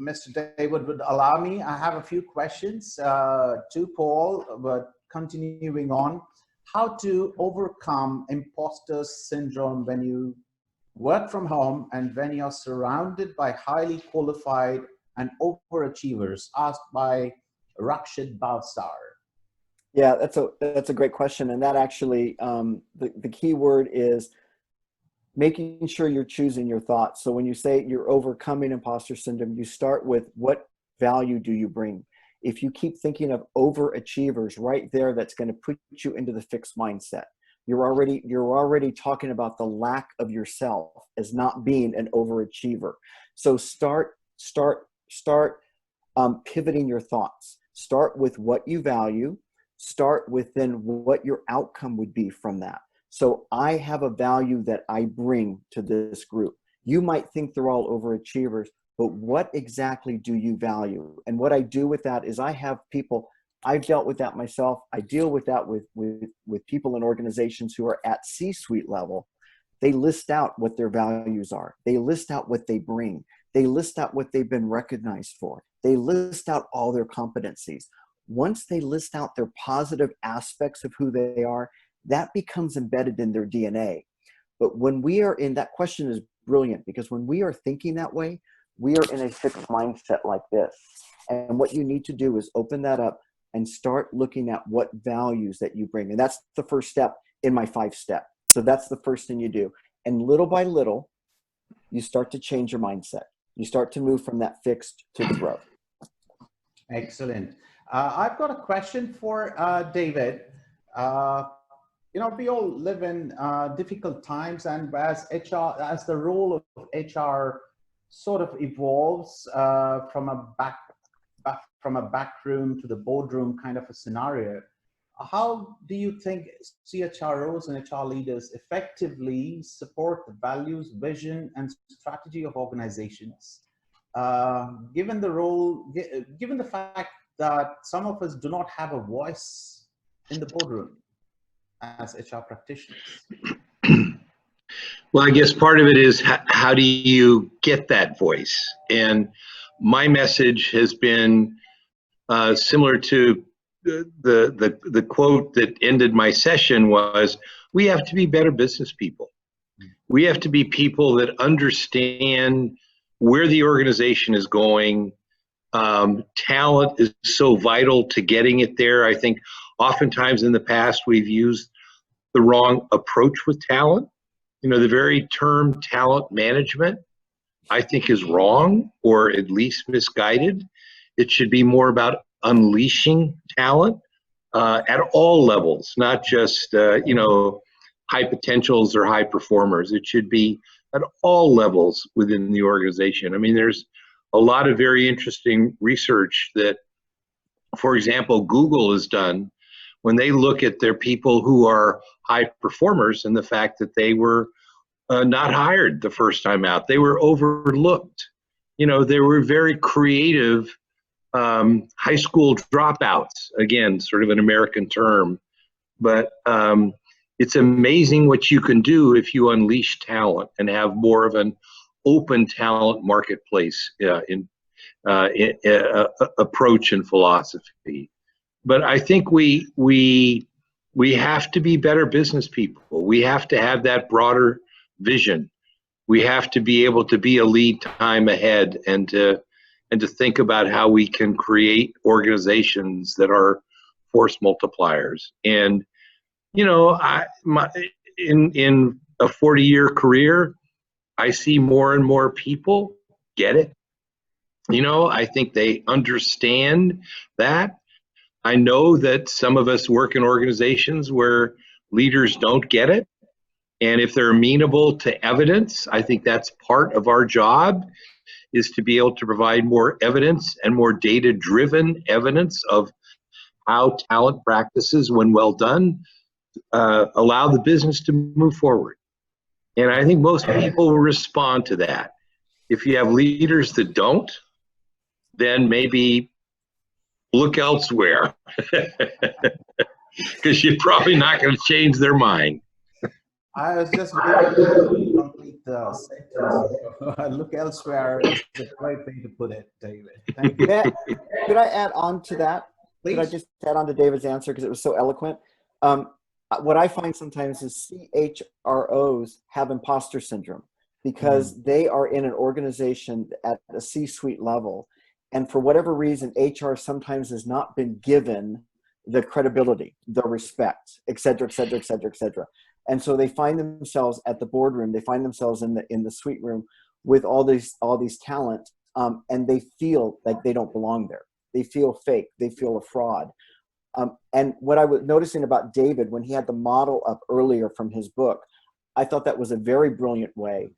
Mr. David would allow me, I have a few questions to Paul, but continuing on, how to overcome imposter syndrome when you work from home and when you're surrounded by highly qualified and overachievers, asked by Rakshit Balsar. Yeah, that's a great question. And that actually, the key word is making sure you're choosing your thoughts. So when you say you're overcoming imposter syndrome, you start with what value do you bring? If you keep thinking of overachievers right there, that's going to put you into the fixed mindset. You're already talking about the lack of yourself as not being an overachiever. So start pivoting your thoughts. Start with what you value. Start with then what your outcome would be from that. So I have a value that I bring to this group. You might think they're all overachievers, but what exactly do you value? And what I do with that is I have people, I've dealt with that myself. I deal with that with people in organizations who are at C-suite level. They list out what their values are. They list out what they bring. They list out what they've been recognized for. They list out all their competencies. Once they list out their positive aspects of who they are, that becomes embedded in their DNA. But when we are in, that question is brilliant, because when we are thinking that way, we are in a fixed mindset like this. And what you need to do is open that up and start looking at what values that you bring. And that's the first step in my 5-step. So that's the first thing you do. And little by little, you start to change your mindset. You start to move from that fixed to growth. Excellent. I've got a question for David. You know, we all live in difficult times, and as the role of HR sort of evolves from a back room to the boardroom kind of a scenario, how do you think CHROs and HR leaders effectively support the values, vision, and strategy of organizations? Given the fact that some of us do not have a voice in the boardroom as HR practitioners? Well, I guess part of it is how do you get that voice? And my message has been similar to the quote that ended my session was, we have to be better business people. We have to be people that understand where the organization is going. Talent is so vital to getting it there. I think oftentimes in the past we've used the wrong approach with talent. You know, the very term talent management, I think, is wrong, or at least misguided. It should be more about unleashing talent at all levels, not just you know, high potentials or high performers. It should be at all levels within the organization. I mean, there's a lot of very interesting research that, for example, Google has done when they look at their people who are high performers and the fact that they were not hired the first time out. They were overlooked. You know, they were very creative high school dropouts, again, sort of an American term. But it's amazing what you can do if you unleash talent and have more of an open talent marketplace approach and philosophy. But I think we have to be better business people. We have to have that broader vision. We have to be able to be a lead time ahead and to think about how we can create organizations that are force multipliers. And you know, in a 40-year career, I see more and more people get it. You know, I think they understand that. I know that some of us work in organizations where leaders don't get it. And if they're amenable to evidence, I think that's part of our job, is to be able to provide more evidence and more data-driven evidence of how talent practices, when well done, allow the business to move forward. And I think most people will respond to that. If you have leaders that don't, then maybe look elsewhere, because you're probably not going to change their mind. I was just doing a complete sentence. Look elsewhere is a great way to put it, David. Thank you. Could I add on to that? Could I Please. just add on to David's answer because it was so eloquent? What I find sometimes is CHROs have imposter syndrome because they are in an organization at a C-suite level. And for whatever reason, HR sometimes has not been given the credibility, the respect, et cetera, et cetera, et cetera, et cetera. And so they find themselves at the boardroom, they find themselves in the suite room with all these talent, and they feel like they don't belong there. They feel fake, they feel a fraud. And what I was noticing about David, when he had the model up earlier from his book, I thought that was a very brilliant way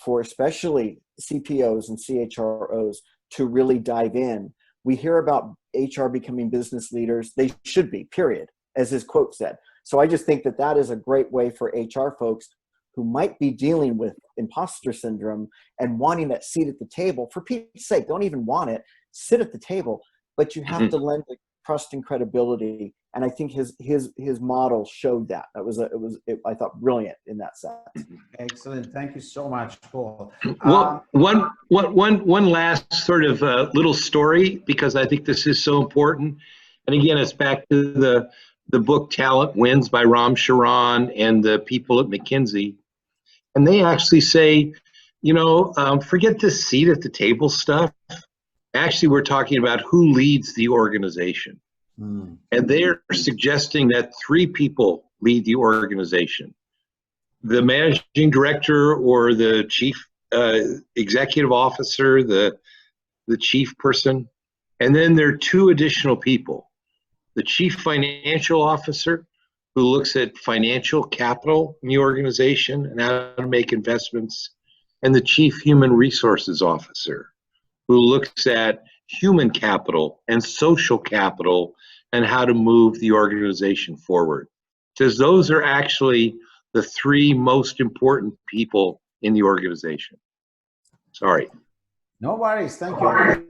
for especially CPOs and CHROs to really dive in. We hear about HR becoming business leaders. They should be, period, as his quote said. So I just think that that is a great way for HR folks who might be dealing with imposter syndrome and wanting that seat at the table. For Pete's sake, don't even want it. Sit at the table, but you have to lend the trust and credibility. And I think his model showed that. I thought brilliant in that sense. Excellent. Thank you so much, Paul. Well, one last sort of little story, because I think this is so important. And again, it's back to the book Talent Wins by Ram Charan and the people at McKinsey. And they actually say, forget the seat at the table stuff. Actually, we're talking about who leads the organization. And they're suggesting that 3 people lead the organization: the managing director or the chief executive officer, the chief person. And then there are 2 additional people: the chief financial officer, who looks at financial capital in the organization and how to make investments, and the chief human resources officer, who looks at human capital and social capital and how to move the organization forward. Because those are actually the 3 most important people in the organization. Sorry. No worries. Thank you.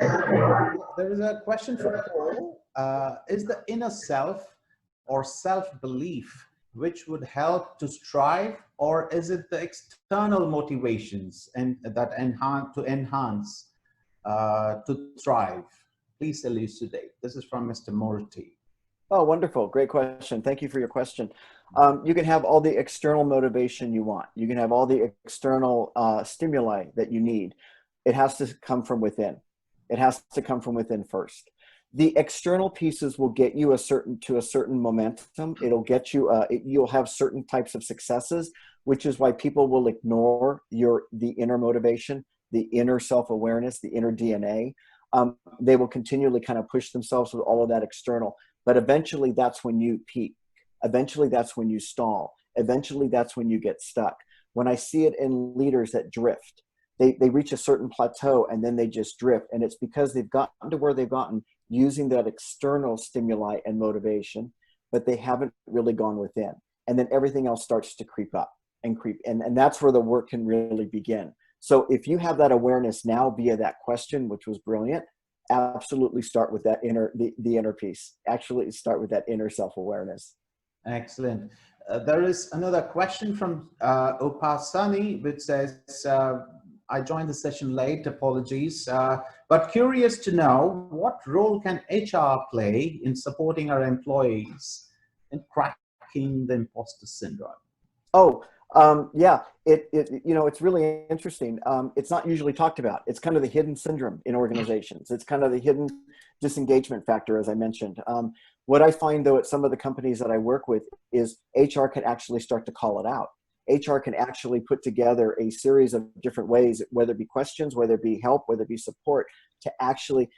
There is a question from Paul. Is the inner self or self-belief which would help to strive, or is it the external motivations and that enhance to thrive? Please elucidate. This is from Mr. Murthy. Oh, wonderful. Great question. Thank you for your question. You can have all the external motivation you want. You can have all the external stimuli that you need. It has to come from within. It has to come from within first. The external pieces will get you to a certain momentum. It'll get you, you'll have certain types of successes, which is why people will ignore the inner motivation, the inner self-awareness, the inner DNA. They will continually kind of push themselves with all of that external. But eventually that's when you peak. Eventually that's when you stall. Eventually that's when you get stuck. When I see it in leaders that drift, they reach a certain plateau and then they just drift. And it's because they've gotten to where they've gotten using that external stimuli and motivation, but they haven't really gone within. And then everything else starts to creep up and creep. And that's where the work can really begin. So if you have that awareness now via that question, which was brilliant, absolutely start with that the inner piece. Actually start with that inner self-awareness. Excellent. There is another question from Upasani, which says, I joined the session late, apologies, but curious to know what role can HR play in supporting our employees in cracking the imposter syndrome? Oh, yeah, it's really interesting. It's not usually talked about. It's kind of the hidden syndrome in organizations. It's kind of the hidden disengagement factor, as I mentioned. What I find, though, at some of the companies that I work with is HR can actually start to call it out. HR can actually put together a series of different ways, whether it be questions, whether it be help, whether it be support, to actually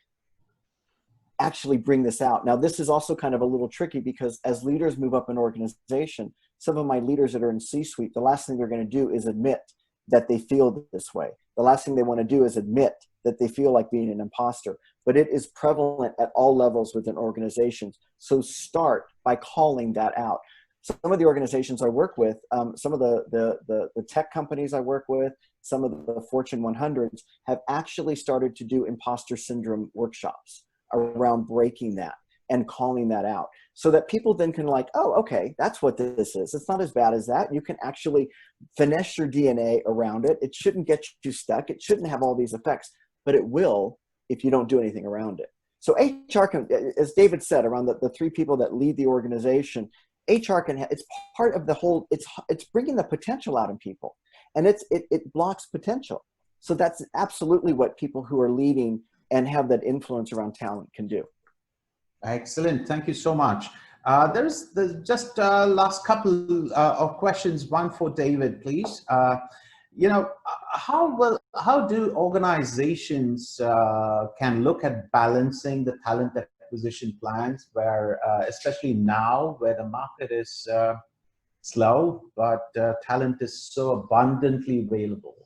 bring this out. Now, this is also kind of a little tricky because as leaders move up an organization, some of my leaders that are in C-suite, the last thing they're going to do is admit that they feel this way. The last thing they want to do is admit that they feel like being an imposter. But it is prevalent at all levels within organizations. So start by calling that out. Some of the organizations I work with, some of the tech companies I work with, some of the Fortune 100s have actually started to do imposter syndrome workshops around breaking that. and calling that out so that people then can like, oh, okay, that's what this is. It's not as bad as that. You can actually finesse your DNA around it. It shouldn't get you stuck. It shouldn't have all these effects, but it will if you don't do anything around it. So HR can, as David said, around the three people that lead the organization, HR can, it's part of the whole, it's bringing the potential out in people, and it blocks potential. So that's absolutely what people who are leading and have that influence around talent can do. Excellent. Thank you so much. There's just last couple of questions. One for David, please. How do organizations can look at balancing the talent acquisition plans, where especially now where the market is slow, but talent is so abundantly available?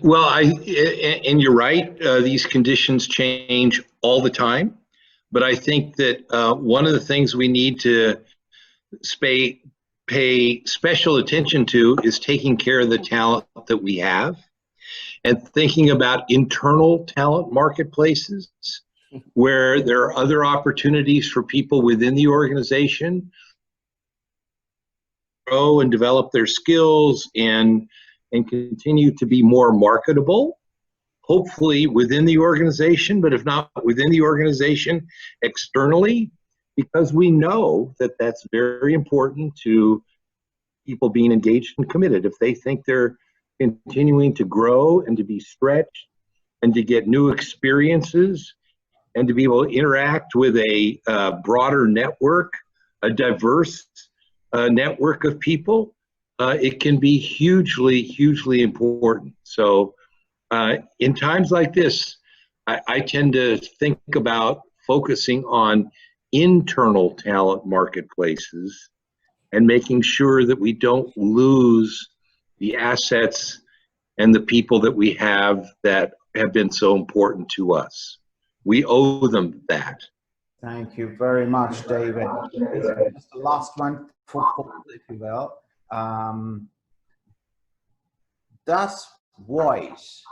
Well, and you're right, these conditions change all the time, but I think that one of the things we need to pay special attention to is taking care of the talent that we have and thinking about internal talent marketplaces where there are other opportunities for people within the organization to grow and develop their skills and continue to be more marketable, hopefully within the organization, but if not within the organization, externally, because we know that that's very important to people being engaged and committed. If they think they're continuing to grow and to be stretched and to get new experiences and to be able to interact with a broader network, a diverse network of people, it can be hugely, hugely important. So in times like this, I tend to think about focusing on internal talent marketplaces and making sure that we don't lose the assets and the people that we have that have been so important to us. We owe them that. Thank you very much, David. Just the last one for Paul, if you will. Does voice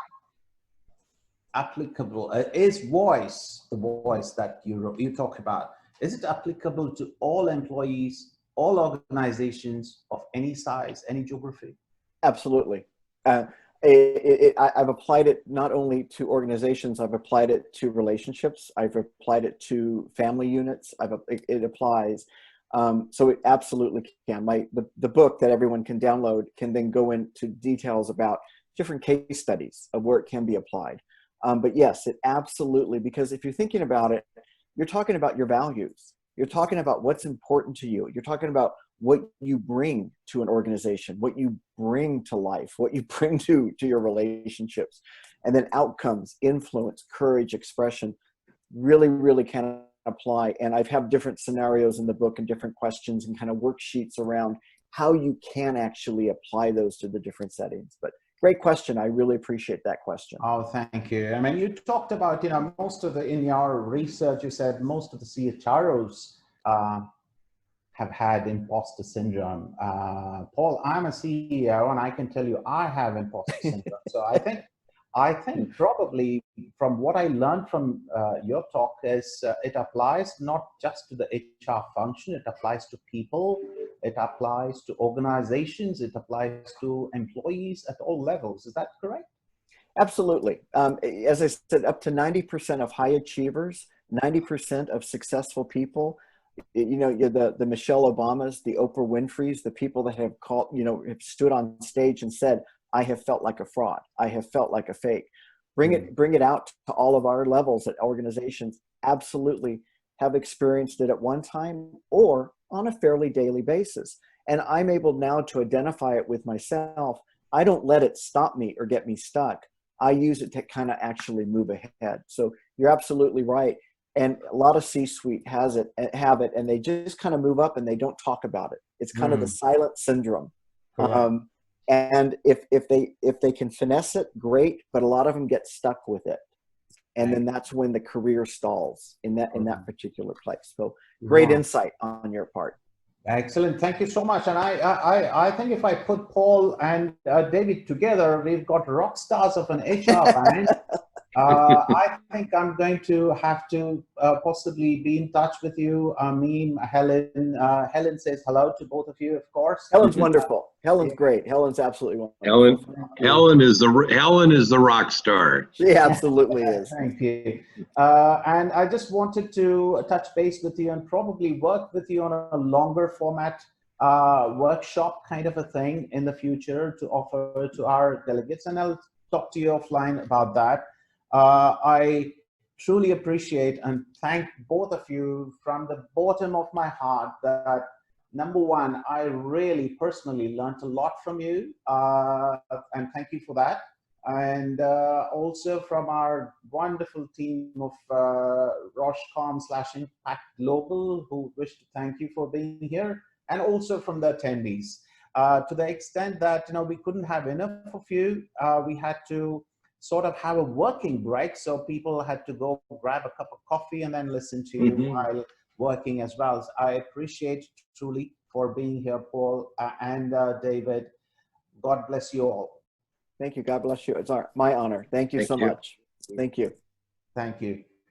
applicable, is voice, the voice that you talk about, is it applicable to all employees, all organizations of any size, any geography? Absolutely. I've applied it not only to organizations, I've applied it to relationships, I've applied it to family units, it applies. So it absolutely can. The book that everyone can download can then go into details about different case studies of where it can be applied. But yes, it absolutely, because if you're thinking about it, you're talking about your values. You're talking about what's important to you. You're talking about what you bring to an organization, what you bring to life, what you bring to your relationships, and then outcomes, influence, courage, expression, really, really can apply. And I've had different scenarios in the book and different questions and kind of worksheets around how you can actually apply those to the different settings. But great question. I really appreciate that question. Oh, thank you. I mean, you talked about, most of in your research, you said most of the CHROs have had imposter syndrome. Paul, I'm a CEO and I can tell you I have imposter syndrome. So I think probably from what I learned from your talk is it applies not just to the HR function, it applies to people, it applies to organizations, it applies to employees at all levels. Is that correct? Absolutely. As I said, up to 90% of high achievers, 90% of successful people, the Michelle Obamas, the Oprah Winfreys, the people that have have stood on stage and said, I have felt like a fraud. I have felt like a fake. Bring it out to all of our levels at organizations. Absolutely have experienced it at one time or on a fairly daily basis. And I'm able now to identify it with myself. I don't let it stop me or get me stuck. I use it to kind of actually move ahead. So you're absolutely right. And a lot of C-suite have it, and they just kind of move up and they don't talk about it. It's kind of the silent syndrome. And if they can finesse it, great. But a lot of them get stuck with it, and then that's when the career stalls in that particular place. So great insight on your part. Excellent. Thank you so much. And I think if I put Paul and David together, we've got rock stars of an HR band. I think I'm going to have to possibly be in touch with you. Me, Helen. Helen says hello to both of you, of course. Helen's wonderful. Helen's Yeah. great. Helen's absolutely wonderful. Helen is the rock star. She absolutely is. Thank you. And I just wanted to touch base with you and probably work with you on a longer format workshop kind of a thing in the future to offer to our delegates. And I'll talk to you offline about that. I truly appreciate and thank both of you from the bottom of my heart that number one, I really personally learned a lot from you, and thank you for that. And also from our wonderful team of Rochecom/Impact Global, who wish to thank you for being here, and also from the attendees. To the extent that we couldn't have enough of you, we had to sort of have a working break, so people had to go grab a cup of coffee and then listen to you while working as well. So I appreciate truly for being here, Paul and David. God bless you all. Thank you. God bless you. It's my honor. Thank you so much. Thank you. Thank you.